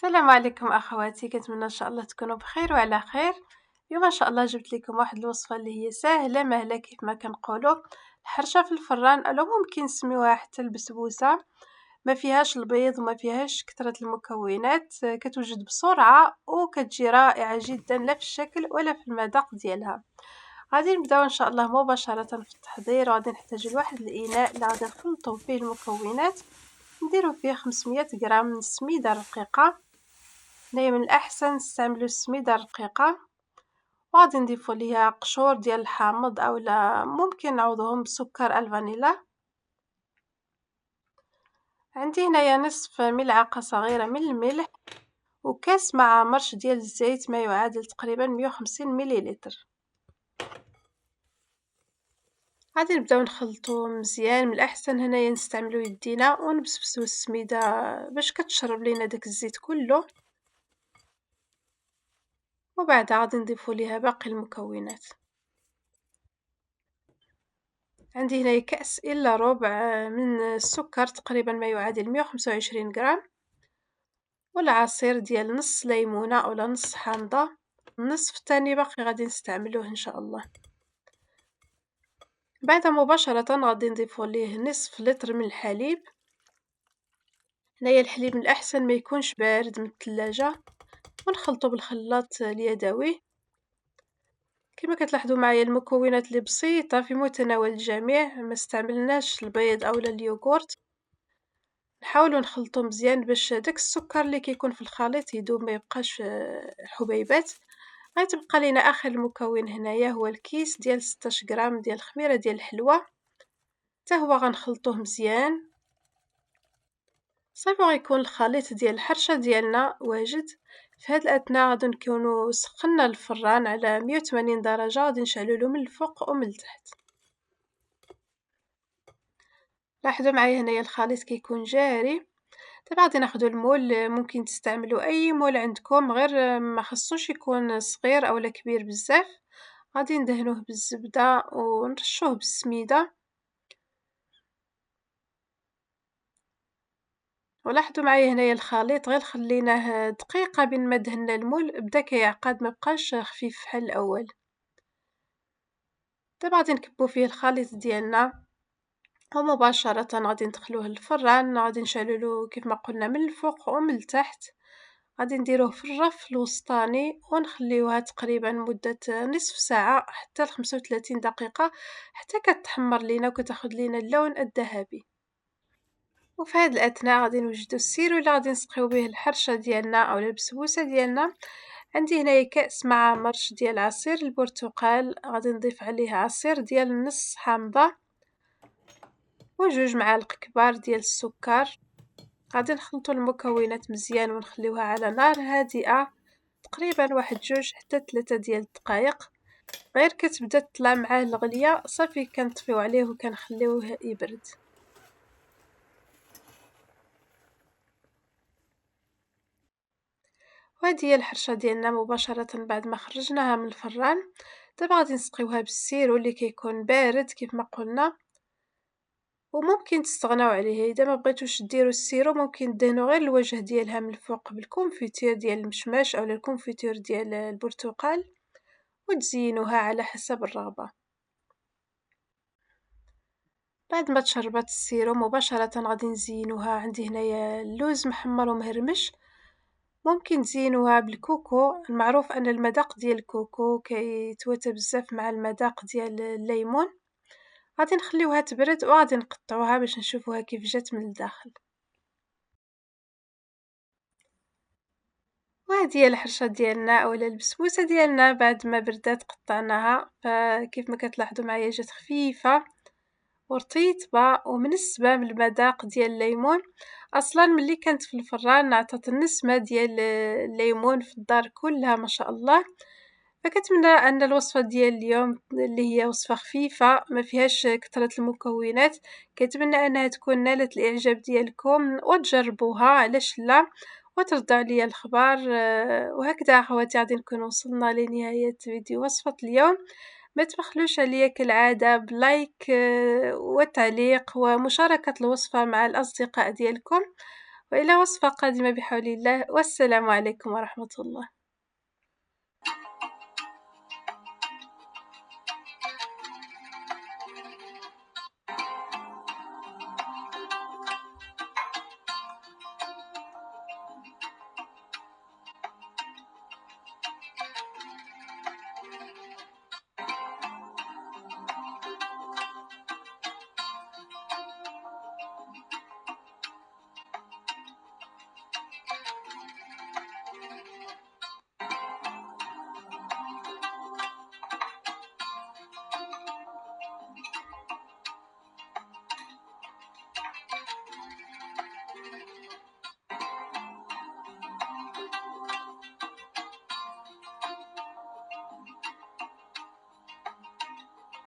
السلام عليكم اخواتي، كنتمنى ان شاء الله تكونوا بخير وعلى خير. اليوم ان شاء الله جبت لكم واحد الوصفه اللي هي سهله مهله كيف ما كنقولوا، الحرشه في الفران او ممكن نسميوها حتى البسبوسه. ما فيهاش البيض وما فيهاش كثره المكونات، كتوجد بسرعه وكتجي رائعه جدا لا في الشكل ولا في المذاق ديالها. غادي نبداو ان شاء الله مباشره في التحضير، وغادي نحتاج لواحد الاناء اللي غادي نخلطوا فيه المكونات. نديرو فيه 500 غرام من السميده الرقيقه. هنايا من الأحسن نستعملو السميدة الرقيقة، وغادي نضيفو ليها قشور ديال الحامض أولا ممكن نعوضهم بسكر الفانيلا. عندي هنايا نصف ملعقة صغيرة من الملح، وكاس مع مرش ديال الزيت ما يعادل تقريبا 150 مليلتر. غادي نبداو نخلطو مزيان. من الأحسن هنايا نستعملو يدينا ونبسبسو السميدة باش كتشرب لينا داك الزيت كله، وبعد غادي نضيفو ليها باقي المكونات. عندي هنايا كأس إلا ربع من السكر تقريبا ما يعادل 125 غرام، والعصير ديال نص ليمونة ولا نص حامضة. النصف الثاني باقي غادي نستعملوه إن شاء الله. بعد مباشرة غادي نضيفو ليه نصف لتر من الحليب. هنايا الحليب من الأحسن ما يكونش بارد من الثلاجة، ونخلطو بالخلاط اليدوي. كما كتلاحظوا معايا المكونات اللي بسيطة في متناول الجميع، ما استعملناش البيض أو اليوغورت. نحاولوا نخلطو مزيان باش داك السكر اللي كيكون في الخليط يذوب ما يبقاش حبيبات. غيتبقى لينا اخر المكون هنايا هو الكيس ديال 16 غرام ديال الخميره ديال الحلوى، حتى هو غنخلطوه مزيان صافي. غيكون الخليط ديال الحرشه ديالنا واجد. في هذا الاثناء غادي نكونوا سخنا الفران على 180 درجه، غادي نشعلوا له من الفوق ومن التحت. لاحظوا معايا هنايا الخليط كيكون جاري. دابا غادي ناخدو المول، ممكن تستعملوا اي مول عندكم، غير ما خصوش يكون صغير اولا كبير بزاف. غادي ندهنوه بالزبده ونرشوه بالسميده. ولاحظوا معايا هنايا الخليط غير خليناه دقيقه بين ما دهنا المول بدا كيعقد، ما بقاش خفيف بحال الاول. دابا غادي نكبو فيه الخليط ديالنا، ومباشره غادي ندخلوه للفران. غادي نشعلولو كيف ما قلنا من الفوق ومن التحت. غادي نديروه في الرف الوسطاني ونخليوها تقريبا مدة نصف ساعة حتى 35 دقيقة، حتى كتحمر لينا وكتاخد لينا اللون الذهبي. وفي هذا الاثناء غادي نوجدو السيرو اللي غادي نسقيو به الحرشه ديالنا او البسبوسه ديالنا. عندي هنايا كاس مع مرش ديال عصير البرتقال، غادي نضيف عليه عصير ديال نص حامضه وجوج معالق كبار ديال السكر. غادي نخلطوا المكونات مزيان ونخليوها على نار هادئه تقريبا واحد 2 حتى 3 ديال الدقائق. غير كتبدا تطلع معاه الغليه صافي كنطفيو عليه وكنخليوه يبرد. وهذه هي الحرشه ديالنا مباشره بعد ما خرجناها من الفران. دابا غادي نسقيوها بالسيرو اللي كيكون بارد كيف ما قلنا، وممكن تستغناو عليه اذا ما بغيتوش ديروا السيرو. ممكن دهنوا غير الوجه ديالها من الفوق بالكونفيتير ديال المشماش او الكونفيتير ديال البرتقال، وتزينوها على حسب الرغبه. بعد ما تشربات السيرو مباشره غادي نزينوها. عندي هنايا اللوز محمر ومهرمش، ممكن تزينوها بالكوكو. المعروف ان المذاق ديال الكوكو كيتواتى بزاف مع المذاق ديال الليمون. غادي نخليوها تبرد وغادي نقطعوها باش نشوفوها كيف جات من الداخل. وهذه هي الحرشه ديالنا اولا البسبوسه ديالنا بعد ما بردات قطعناها. فكيف ما كتلاحظوا معايا جات خفيفه ورطيبه ومنسبه من المذاق ديال الليمون. اصلا ملي كانت في الفران عطات النسمه ديال الليمون في الدار كلها ما شاء الله. فكنتمنى ان الوصفه ديال اليوم اللي هي وصفه خفيفه ما فيهاش كثره المكونات، كنتمنى انها تكون نالت الاعجاب ديالكم وتجربوها علاش لا، وتردوا عليا الخبر. وهكذا اخواتي غادي نكون وصلنا لنهايه فيديو وصفه اليوم. ما تبخلوش عليا كالعاده بلايك وتعليق ومشاركه الوصفه مع الاصدقاء ديالكم، وإلى وصفة قادمة بحول الله، والسلام عليكم ورحمة الله.